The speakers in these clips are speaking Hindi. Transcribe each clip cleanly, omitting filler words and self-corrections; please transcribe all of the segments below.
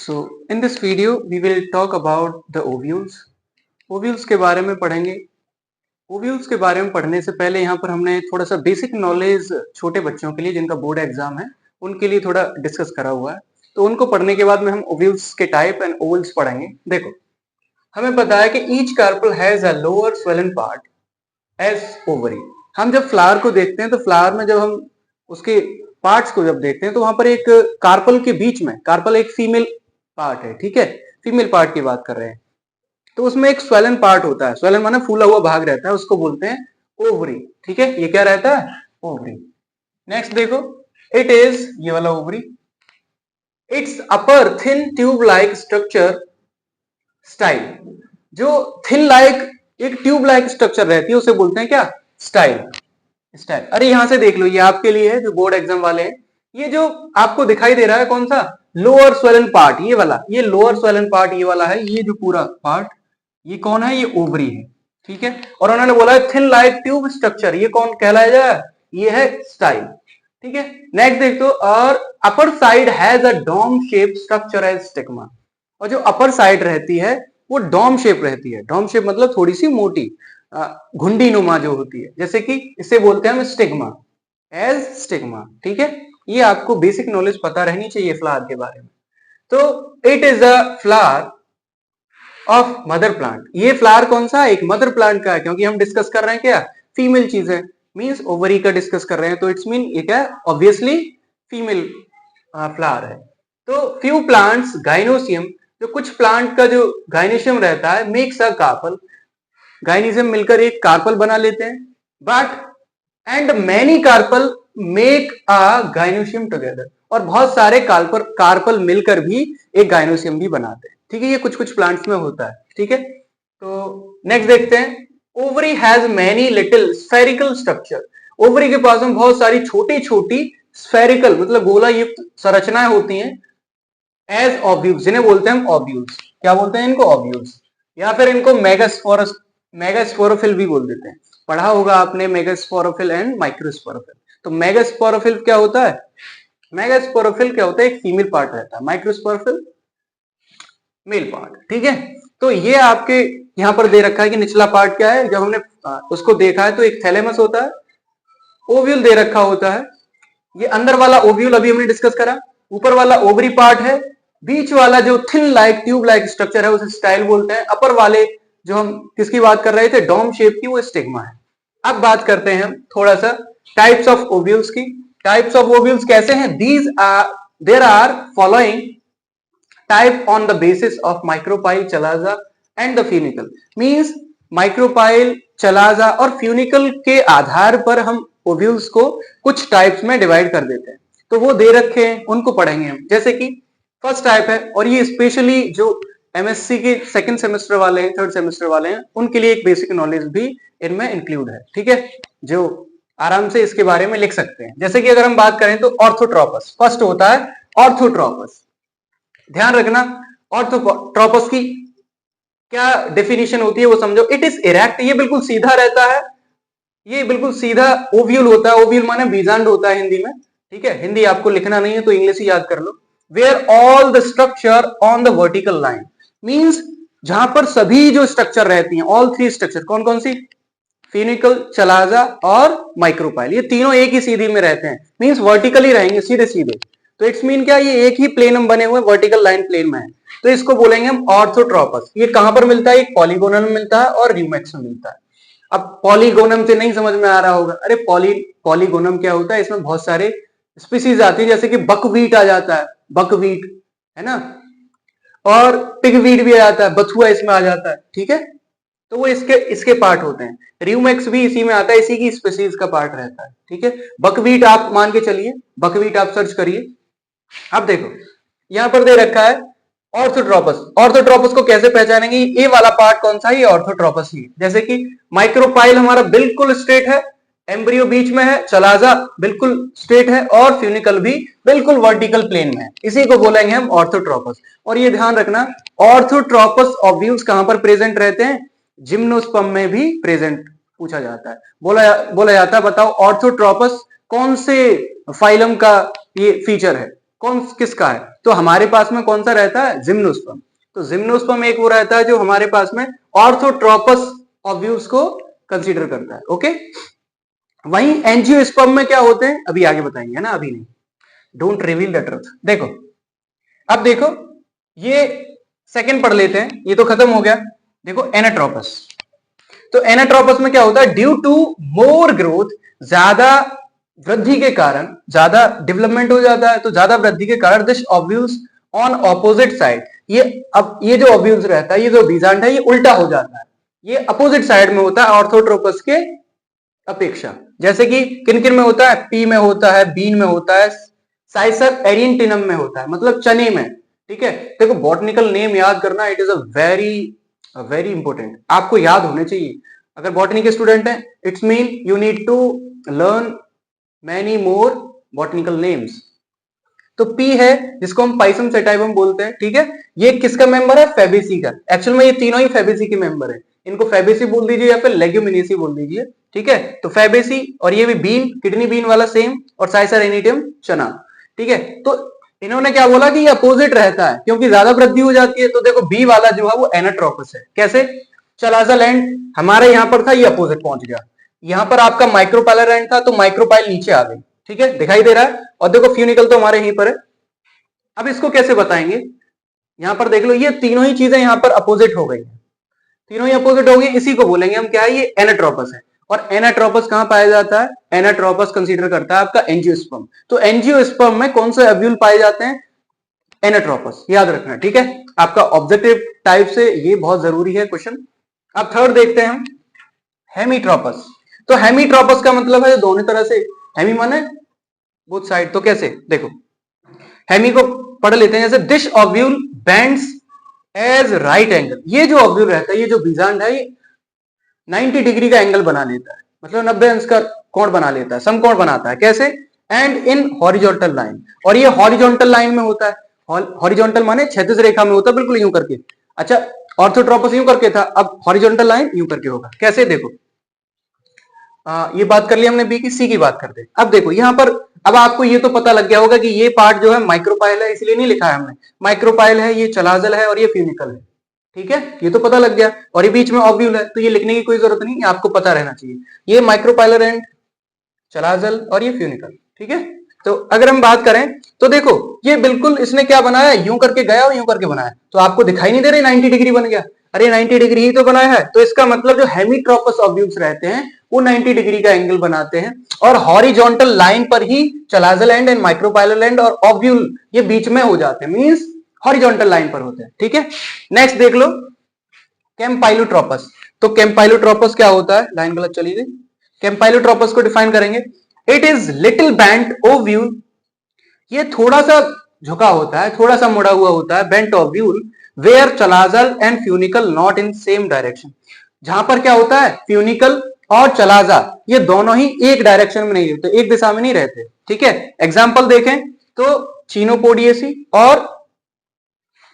So in this video we will talk about the ovules. Ovules के बारे में पढ़ेंगे। ओव्यूल्स के बारे में पढ़ने से पहले यहाँ पर हमने थोड़ा सा बेसिक नॉलेज छोटे बच्चों के लिए जिनका बोर्ड एग्जाम है उनके लिए थोड़ा डिस्कस करा हुआ है, तो उनको पढ़ने के बाद में हम ओव्यूल्स के टाइप एंड ओवल्स पढ़ेंगे। देखो, हमें पता है कि each carpel has a lower swollen part as ovary. हम जब फ्लावर को देखते हैं तो फ्लावर में जब हम उसके पार्ट्स को जब देखते हैं तो वहां पर एक कार्पल के बीच में, कार्पल एक फीमेल पार्ट है, ठीक है, फीमेल पार्ट की बात कर रहे हैं, तो उसमें एक स्वेलन पार्ट होता है। स्वेलन माने फूला हुआ भाग रहता है, उसको बोलते हैं ओवरी, ठीक है। ये क्या रहता है? ओवरी। नेक्स्ट देखो, इट इज, ये वाला ovary, it's upper thin tube like structure style. जो थिन लाइक एक ट्यूब लाइक स्ट्रक्चर रहती है उसे बोलते हैं क्या? स्टाइल। स्टाइल। अरे यहां से देख लो, ये आपके लिए है जो बोर्ड एग्जाम वाले हैं। ये जो आपको दिखाई दे रहा है कौन सा? लोअर स्वेलन पार्ट, ये वाला, ये लोअर स्वेलन पार्ट ये वाला है। ये जो पूरा पार्ट, ये कौन है? ये ओवरी है, ठीक है। और उन्होंने बोला है थिन लाइक ट्यूब स्ट्रक्चर, ये कौन कहलाएगा? ये है स्टाइल, ठीक है। नेक्स्ट देख दो, और upper side has a dome shape structure as stigma. और जो अपर साइड रहती है वो डोम शेप रहती है। डोम शेप मतलब थोड़ी सी मोटी, घुंडी नुमा जो होती है, जैसे कि इसे बोलते हैं हम स्टिग्मा, एज स्टिग्मा, ठीक है। ये आपको बेसिक नॉलेज पता रहनी चाहिए फ्लावर के बारे में। तो it is a flower of mother plant. ये फ्लावर कौन सा? एक मदर प्लांट का है, क्योंकि हम डिस्कस कर रहे हैं क्या? फीमेल चीजें, मींस ओवरी का डिस्कस कर रहे हैं, तो इट्स मीन ये क्या? ऑब्वियसली फीमेल फ्लावर है। तो फ्यू प्लांट्स गाइनोसियम, जो कुछ प्लांट का जो गाइनोसियम रहता है, मेक्स अ कार्पल, गाइनिज्म मिलकर एक कार्पल बना लेते हैं। But and many carpel make a gynoecium together, और बहुत सारे कार्पल मिलकर भी एक गाइनोसियम भी बनाते हैं, ठीक है। ये कुछ कुछ प्लांट्स में होता है, ठीक है। तो नेक्स्ट देखते हैं, ovary has many little spherical structure. Ovary के पास में बहुत सारी छोटी छोटी स्फेरिकल मतलब गोला युक्त संरचनाएं होती हैं, एज ओव्यूल्स, जिन्हें बोलते हैं हम ओव्यूल्स। क्या बोलते हैं इनको? ओव्यूल्स, या फिर इनको मेगास्पोरोफिल भी बोल देते हैं। पढ़ा होगा आपने मेगास्पोरोफिल एंड माइक्रोस्पोरोफिल। तो मेगास्पोरोफिल क्या होता है? मेगास्पोरोफिल क्या होता है? एक फीमेल पार्ट रहता है, माइक्रोस्पोरोफिल मेल पार्ट, ठीक है। तो ये आपके यहां पर दे रखा है कि निचला पार्ट क्या है। जब हमने उसको देखा है तो एक थैलेमस होता है, ओव्यूल दे रखा होता है। ये अंदर वाला ओव्यूल अभी हमने डिस्कस करा, ऊपर वाला ओवरी पार्ट है, बीच वाला जो thin like tube like structure है उसे स्टाइल बोलते हैं। अपर वाले जो हम किसकी बात कर रहे थे, डोम शेप की, वो स्टिग्मा है। अब बात करते हैं हम थोड़ा सा टाइप्स ऑफ ओव्यूल्स की। टाइप्स ऑफ ओव्यूल्स कैसे हैं? These are, there are following type on the basis of micropyle, chalaza and the funicle. Means micropyle, chalaza और फ्यूनिकल के आधार पर हम ओव्यूल्स को कुछ टाइप्स में डिवाइड कर देते हैं। तो वो दे रखे हैं, उनको पढ़ेंगे हम। जैसे कि फर्स्ट टाइप है, और ये स्पेशली जो एमएससी के सेकंड सेमेस्टर वाले हैं, थर्ड सेमेस्टर वाले हैं, उनके लिए एक बेसिक नॉलेज भी इनमें इंक्लूड है, ठीक है, जो आराम से इसके बारे में लिख सकते हैं। जैसे कि अगर हम बात करें तो ऑर्थोट्रोपस फर्स्ट होता है, ऑर्थोट्रोपस। ध्यान रखना, ऑर्थोट्रोपस की क्या डेफिनेशन होती है वो समझो। इट इज इरेक्ट, ये बिल्कुल सीधा रहता है, ये बिल्कुल सीधा ओव्यूल होता है। ओव्यूल माने बीजांड होता है हिंदी में, ठीक है। हिंदी आपको लिखना नहीं है तो इंग्लिश ही याद कर लो। Where all the structure on the vertical line, means जहां पर सभी जो स्ट्रक्चर रहती हैं, ऑल थ्री स्ट्रक्चर, कौन कौन सी? फिनिकल, चलाजा और माइक्रोपाइल, ये तीनों एक ही सीधी में रहते हैं, मींस वर्टिकली रहेंगे, सीधे सीधे। तो इट्स मीन क्या? ये एक ही प्लेन में बने हुए, वर्टिकल लाइन प्लेन में है, तो इसको बोलेंगे हम ऑर्थोट्रोपस। ये कहां पर मिलता है? एक पॉलीगोनल में मिलता है और र्यूमेक्स में मिलता है। अब पॉलीगोनम से नहीं समझ में आ रहा होगा, अरे पॉलीगोनम क्या होता है? इसमें बहुत सारे स्पीसीज आती है, जैसे कि बकवीट आ जाता है, बकवीट है ना, और पिगवीट भी आ जाता है, बथुआ इसमें आ जाता है, ठीक है। तो वो इसके इसके पार्ट होते हैं। र्यूमेक्स भी इसी में आता है, इसी की स्पीसीज का पार्ट रहता है, ठीक है। बकवीट आप मान के चलिए, बकवीट आप सर्च करिए। अब देखो यहां पर दे रखा है ऑर्थोट्रोपस। ऑर्थोट्रोपस को कैसे पहचानेंगे? ये वाला पार्ट कौन सा है? ये ऑर्थोट्रोपस ही है। जैसे कि माइक्रोपाइल हमारा बिल्कुल स्ट्रेट है, एम्ब्रियो बीच में है, चलाजा बिल्कुल स्ट्रेट है, और फ्यूनिकल भी बिल्कुल वर्टिकल प्लेन में है, इसी को बोलेंगे हम ऑर्थोट्रोपस। और ये ध्यान रखना, ऑर्थोट्रोपस ओव्यूल्स कहां पर प्रेजेंट रहते हैं? जिम्नोस्पर्म में भी प्रेजेंट पूछा जाता है, बोला जाता है। बताओ ऑर्थोट्रोपस कौन से फाइलम का ये फीचर है, कौन किसका है? तो हमारे पास में कौन सा रहता है, जिम्नोस्पर्म। तो जिम्नोस्पर्म एक वो रहता है जो हमारे पास में ऑर्थोट्रोपस ओव्यूल्स को कंसीडर करता है। ओके, वहीं एंजियोस्पर्म में क्या होते हैं अभी आगे बताएंगे ना, अभी नहीं, डोंट रिवील द ट्रुथ। देखो अब देखो ये सेकंड पढ़ लेते हैं, ये तो खत्म हो गया। देखो एनाट्रोपस, तो एनाट्रोपस में क्या होता है, ड्यू टू मोर ग्रोथ, ज्यादा वृद्धि के कारण, ज्यादा डेवलपमेंट हो जाता है तो ज्यादा वृद्धि के कारण this ovules on opposite side, ये अब ये जो ओव्यूल्स रहता है, ये जो बीजांड है, ये उल्टा हो जाता है, ये अपोजिट साइड में होता है ऑर्थोट्रोपस के अपेक्षा। जैसे कि किन किन में होता है, पी में होता है, बीन में होता है, साइसर एरिएंटिनम में होता है, मतलब चने में। ठीक है, देखो बॉटनिकल नेम याद करना, it is a very important, आपको याद होने चाहिए। अगर बॉटनी के स्टूडेंट हैं, it's mean you need to learn many more botanical names. तो पी है जिसको हम पाइसम सेटाइवम बोलते हैं। ठीक है, ये किसका मेंबर है, फेबेसी का। एक्चुअल में ये तीनों ही फेबेसी के मेंबर है, इनको फेबेसी बोल दीजिए या फिर लेग्यूमिनेसी बोल दीजिए। ठीक है, तो फेबेसी, और ये भी बीन, किडनी बीन वाला सेम, और साइसर एनिटियम चना। ठीक है, तो इन्होंने क्या बोला कि ये अपोजिट रहता है क्योंकि ज्यादा वृद्धि हो जाती है। तो देखो बी वाला जो है वो एनाट्रोपस है। कैसे, चलाजा लैंड हमारे यहां पर था, ये अपोजिट पहुंच गया, यहां पर आपका माइक्रोपाइलर एंड था तो माइक्रोपाइल नीचे आ गई। ठीक है, दिखाई दे रहा है, और देखो फ्यूनिकल तो हमारे यहीं पर है। अब इसको कैसे बताएंगे, यहां पर देख लो, ये तीनों ही चीजें यहां पर अपोजिट हो गई, तीनों ही अपोजिट हो गई, इसी को बोलेंगे हम क्या है, ये एनाट्रोपस है। और एनाट्रोपस कहां पाया जाता है, एनाट्रोपस कंसीडर करता है आपका एंजियोस्पर्म। तो एंजियोस्पर्म में कौन से ओव्यूल पाए जाते हैं, एनाट्रोपस, याद रखना। ठीक है, आपका ऑब्जेक्टिव टाइप से ये बहुत जरूरी है क्वेश्चन। अब थर्ड देखते हैं हम, हेमीट्रोपस। तो हेमीट्रोपस का मतलब है दोनों तरह से, हेमी माने बोथ साइड, तो कैसे देखो, हेमी को पढ़ लेते हैं, जैसे this ovule bends as right angle, ये जो ओव्यूल रहता है, ये जो बीजांड है, ये 90 डिग्री का एंगल बना लेता है, मतलब 90 अंश का कोण बना लेता है, समकोण बनाता है। कैसे, एंड इन हॉरिजॉन्टल लाइन, और ये हॉरिजॉन्टल लाइन में होता है। हॉरिजॉन्टल माने क्षैतिज रेखा में होता है, बिल्कुल यूं करके। अच्छा, ऑर्थोट्रोपस यूं करके था, अब हॉरिजॉन्टल लाइन यूं करके होगा। कैसे, देखो ये बात कर ली हमने बी की, सी की बात करते हैं। अब देखो यहां पर, अब आपको ये तो पता लग गया होगा कि ये पार्ट जो है माइक्रोपाइल है, इसलिए नहीं लिखा है हमने, माइक्रोपाइल है, ये चलाजल है, और ये फ्यूनिकल है। ठीक है, ये तो पता लग गया, और ये बीच में ओव्यूल है, तो ये लिखने की कोई जरूरत नहीं, आपको पता रहना चाहिए, ये माइक्रोपाइलर एंड चलाजल और ये फ्यूनिकल। ठीक है, तो अगर हम बात करें तो देखो ये बिल्कुल इसने क्या बनाया, यूं करके गया और यूं करके बनाया, तो आपको दिखाई नहीं दे रही 90 डिग्री बन गया, अरे 90 डिग्री ही तो बनाया है। तो इसका मतलब जो हेमीट्रोपस ओव्यूल्स रहते हैं वो 90 डिग्री का एंगल बनाते हैं, और हॉरिजॉन्टल लाइन पर ही chalazal and and micropylar and और ओव्यूल ये बीच में हो जाते हैं, मींस हॉरिजॉन्टल लाइन पर होते हैं। ठीक है, नेक्स्ट देख लो कैम्पाइलोट्रोपस। तो कैम्पाइलोट्रोपस क्या होता है, लाइन गलत चली गई, कैम्पाइलोट्रोपस को डिफाइन करेंगे, it is little band ovule, ये थोड़ा सा झुका होता है, थोड़ा सा मुड़ा हुआ होता है, bent ovule, where chalazal and funicle not in same direction, जहां पर क्या होता है, फ्यूनिकल और चलाजा ये दोनों ही एक डायरेक्शन में नहीं रहते, एक दिशा में नहीं रहते। ठीक है, एग्जाम्पल देखें तो चीनोपोडिएसी और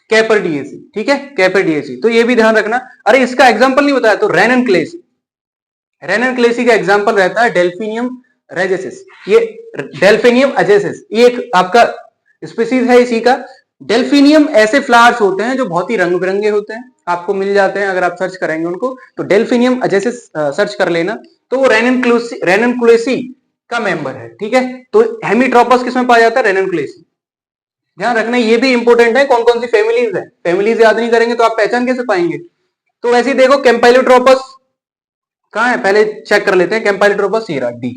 कैपर्डिएसी। ठीक है, कैपर्डिएसी, तो ये भी ध्यान रखना। अरे इसका एग्जाम्पल नहीं बताया, तो रेनन क्लेसी, रेनन क्लेसी का एग्जाम्पल रहता है डेल्फिनियम रेजेसिस, ये डेल्फिनियम अजेसिस, ये एक आपका स्पीसीज है इसी का। डेल्फिनियम ऐसे फ्लावर्स होते हैं जो बहुत ही रंग बिरंगे होते हैं, आपको मिल जाते हैं अगर आप सर्च करेंगे उनको, तो डेल्फिनियम अजेसिस सर्च कर लेना, तो वो रेनन क्लेसी का मेंबर है। ठीक है, तो हेमीट्रोपस किसमें पाया जाता है, रेनन क्लेसी। ध्यान रखना, ये भी इंपॉर्टेंट है, कौन कौन सी फैमिलीज है, फैमिलीज याद नहीं करेंगे तो आप पहचान कैसे पाएंगे। तो वैसे ही देखो कैम्पाइलोट्रोपस कहां है, पहले चेक कर लेते हैं, कैम्पाइलोट्रोपस ये रहा डी,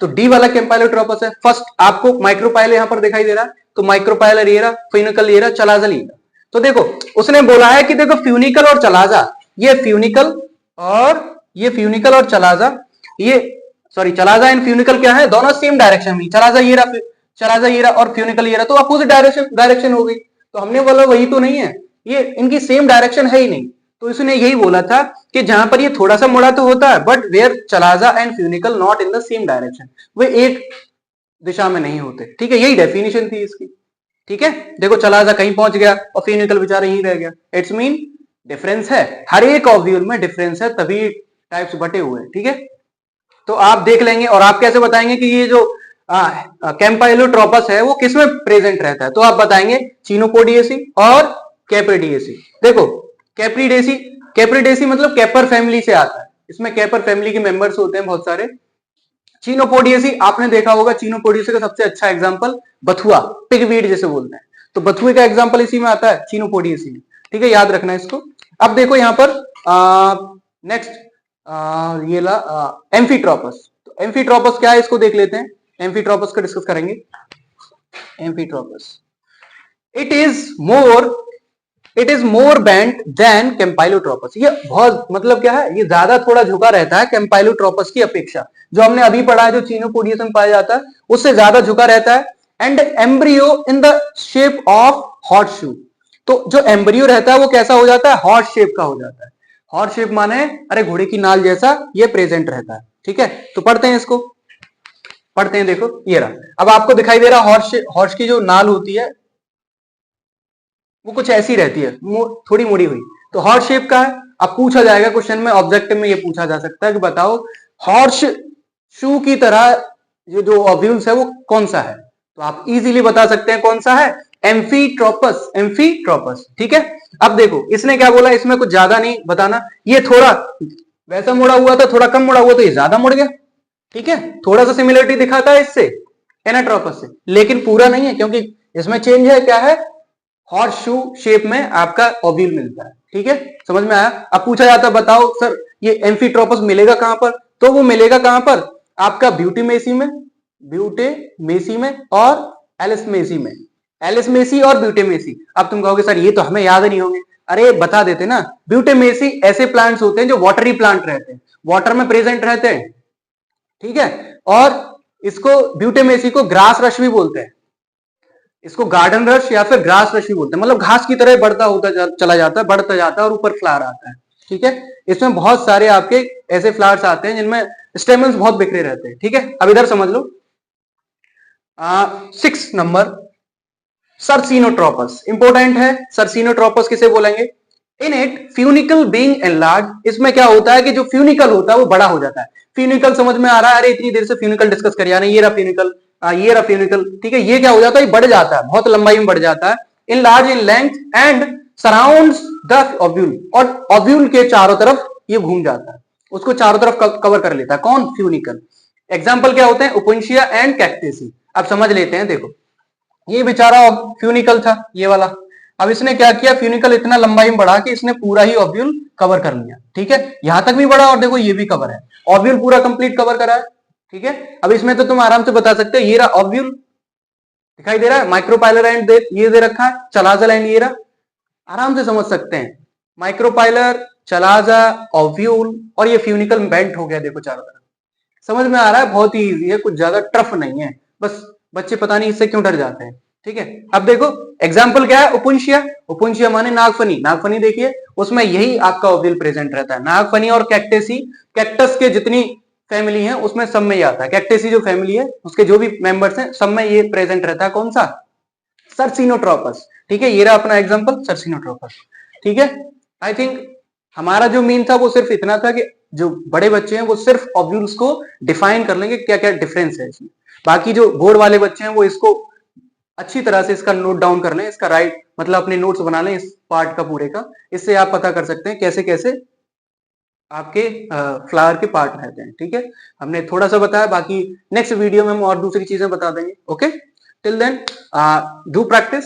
तो डी वाला कैम्पाइलोट्रोपस है। फर्स्ट आपको माइक्रोपाइल यहां पर दिखाई दे रहा है, तो माइक्रोपाइलर ये रहा, फ्यूनिकल ये रहा, चलाजल ये रहा। तो देखो उसने बोला है कि देखो फ्यूनिकल और चलाजा, ये फ्यूनिकल और चलाजा, ये सॉरी चलाजा एंड फ्यूनिकल क्या है, दोनों सेम डायरेक्शन में, चलाजा ये रहा और फ्यूनिकल ये रहा, तो अपोजिट डायरेक्शन हो गई। तो हमने बोला वही तो नहीं है, ये इनकी सेम डायरेक्शन है ही नहीं। तो इसने यही बोला था कि जहां पर ये थोड़ा सा मुड़ा तो होता है, but where chalaza and funicle not in the same direction, वे एक दिशा में नहीं होते। ठीक है, यही डेफिनेशन थी इसकी। ठीक है, देखो चलाजा कहीं पहुंच गया और फ्यूनिकल बेचारा यहीं रह गया, इट्स मीन डिफरेंस है, हर एक ओव्यूल में डिफरेंस है, तभी टाइप्स बटे हुए हैं। ठीक है, तो आप देख लेंगे, और आप कैसे बताएंगे कि ये जो कैंपाइलोट्रोपस है वो किसमें प्रेजेंट रहता है, तो आप बताएंगे चिनोपोडियेसी और कैप्रिडियेसी। देखो कैप्रिडेसी, कैप्रिडेसी मतलब कैपर फैमिली से आता है, इसमें कैपर फैमिली के मेंबर्स होते हैं बहुत सारे। चिनोपोडियेसी आपने देखा होगा, चिनोपोडियेसी का सबसे अच्छा एग्जांपल बथुआ, पिगवीड जैसे बोलते हैं, तो बथुए का एग्जांपल इसी में आता है, चिनोपोडियेसी में। ठीक है, याद रखना इसको। अब देखो यहाँ पर नेक्स्ट ये ला एम्फीट्रोपस। तो एम्फीट्रोपस क्या है इसको देख लेते हैं, एम्फीट्रोपस का डिस्कस करेंगे। Amphitropous it is more bent than campylotropous. ये बहुत मतलब क्या है, ये ज्यादा थोड़ा झुका रहता है कैंपाइलोट्रोपस की अपेक्षा। जो हमने अभी पढ़ा है जो चिनोपोडियस में पाया जाता है उससे ज्यादा झुका रहता है। And embryo in the shape of horse shoe. तो जो एम्ब्रियो रहता है वो कैसा हो जाता है, हॉर्स शेप का हो जाता है। हॉर्स शेप माने अरे घोड़े की नाल जैसा ये प्रेजेंट रहता है। ठीक है, तो पढ़ते हैं इसको, पढ़ते हैं। देखो ये रहा, अब आपको दिखाई दे रहा हॉर्स की जो नाल होती है वो कुछ ऐसी रहती है, थोड़ी मुड़ी हुई, तो हॉर्स शेप का है। अब पूछा जाएगा क्वेश्चन में, ऑब्जेक्टिव में ये पूछा जा सकता है कि बताओ हॉर्स शू की तरह ये जो ओव्यूल्स है वो कौन सा है, तो आप इजीली बता सकते हैं कौन सा है, एम्फीट्रोपस, एम्फीट्रोपस। ठीक है, अब देखो इसने क्या बोला, इसमें कुछ ज्यादा नहीं बताना, ये थोड़ा वैसा मुड़ा हुआ था, थोड़ा कम मुड़ा हुआ तो ये ज्यादा मुड़ गया। ठीक है, थोड़ा सा सिमिलरिटी दिखाता है इससे एनाट्रोपस से, लेकिन पूरा नहीं है क्योंकि इसमें चेंज है, क्या है, हॉर्स शू शेप में आपका ओव्यूल मिलता है। ठीक है, समझ में आया। अब पूछा जाता है बताओ सर ये एम्फीट्रोपस मिलेगा कहां पर, तो वो मिलेगा कहां पर, आपका ब्यूटीमेसी में, ब्यूटेमेसी में और एलिसमेसी में, एलिसमेसी और ब्यूटेमेसी। अब तुम कहोगे सर ये तो हमें याद नहीं होंगे, अरे बता देते ना। ब्यूटेमेसी ऐसे प्लांट्स होते हैं जो वाटरी प्लांट रहते हैं, वाटर में प्रेजेंट रहते हैं। ठीक है, और इसको ब्यूटेमेसी को ग्रास रश भी बोलते हैं, इसको गार्डन रश या फिर ग्रास रश भी बोलते हैं, मतलब घास की तरह बढ़ता होता चला जाता है, बढ़ता जाता है और ऊपर फ्लावर आता है। ठीक है, इसमें बहुत सारे आपके ऐसे फ्लावर्स आते हैं जिनमें स्टेमन्स बहुत बिखरे रहते हैं। ठीक है, अब इधर समझ लो 6 नंबर सर्सिनोट्रोपस इंपोर्टेंट है। सर्सिनोट्रोपस किसे बोलेंगे, in it funicle being enlarge. इसमें क्या होता है कि जो फ्यूनिकल होता है वो बड़ा हो जाता है। फ्यूनिकल समझ में आ रहा है, अरे इतनी देर से फ्यूनिकल डिस्कस कर, यानी ये रहा फ्यूनिकल, ये रहा फ्यूनिकल। ठीक है, ये क्या हो जाता है, बढ़ जाता है, बहुत लंबाई में बढ़ जाता है, in large in length and surrounds the ovule, और ओव्यूल के चारों तरफ ये घूम जाता है, उसको चारों तरफ कवर कर लेता है, कौन, फ्यूनिकल। एग्जाम्पल क्या होते हैं, ओपुंशिया एंड कैक्टेसी। अब समझ लेते हैं, देखो ये बेचारा फ्यूनिकल था ये वाला, अब इसने क्या किया, फ्यूनिकल इतना लंबाई में बढ़ा कि इसने पूरा ही ओव्यूल कवर कर लिया। ठीक है, यहां तक भी बढ़ा और देखो ये भी कवर है, ओव्यूल पूरा कंप्लीट कवर करा है। ठीक है, अब इसमें तो तुम आराम से बता सकते हो, ये रहा ओव्यूल दिखाई दे रहा है, माइक्रोपाइलर एंड ये दे रखा है, चलाजा एंड ये रहा, आराम से समझ सकते हैं, माइक्रोपाइलर, चलाजा, ओव्यूल और ये फ्यूनिकल बेंट हो गया, देखो चारों तरफ। समझ में आ रहा है, बहुत ही इजी है, कुछ ज्यादा टफ नहीं है, बस बच्चे पता नहीं इससे क्यों डर जाते हैं। ठीक है, अब देखो एग्जाम्पल क्या है, ओपुंशिया, ओपुंशिया माने नागफनी, नागफनी देखिए उसमें यही आपका ओव्यूल प्रेजेंट रहता है। नागफनी और कैक्टेसी, कैक्टस के जितनी फैमिली है उसमें सब में ही आता है, कैक्टेसी जो फैमिली है उसके जो भी मेंबर्स हैं सब में ये प्रेजेंट रहता है, कौन सा, सर्सिनोट्रोपस। ठीक है, ये रहा अपना एग्जाम्पल सर्सिनोट्रोपस। ठीक है, आई थिंक हमारा जो मीन था वो सिर्फ इतना था कि जो बड़े बच्चे हैं वो सिर्फ ओव्यूल्स को डिफाइन कर लेंगे क्या क्या डिफरेंस है इसमें, बाकी जो बोर्ड वाले बच्चे हैं वो इसको अच्छी तरह से इसका नोट डाउन कर लें, इसका राइट मतलब अपने नोट्स बना लें इस पार्ट का पूरे का, इससे आप पता कर सकते हैं कैसे कैसे आपके फ्लावर के पार्ट रहते हैं। ठीक है, हमने थोड़ा सा बताया, बाकी नेक्स्ट वीडियो में हम और दूसरी चीजें बता देंगे। Okay, till then do practice.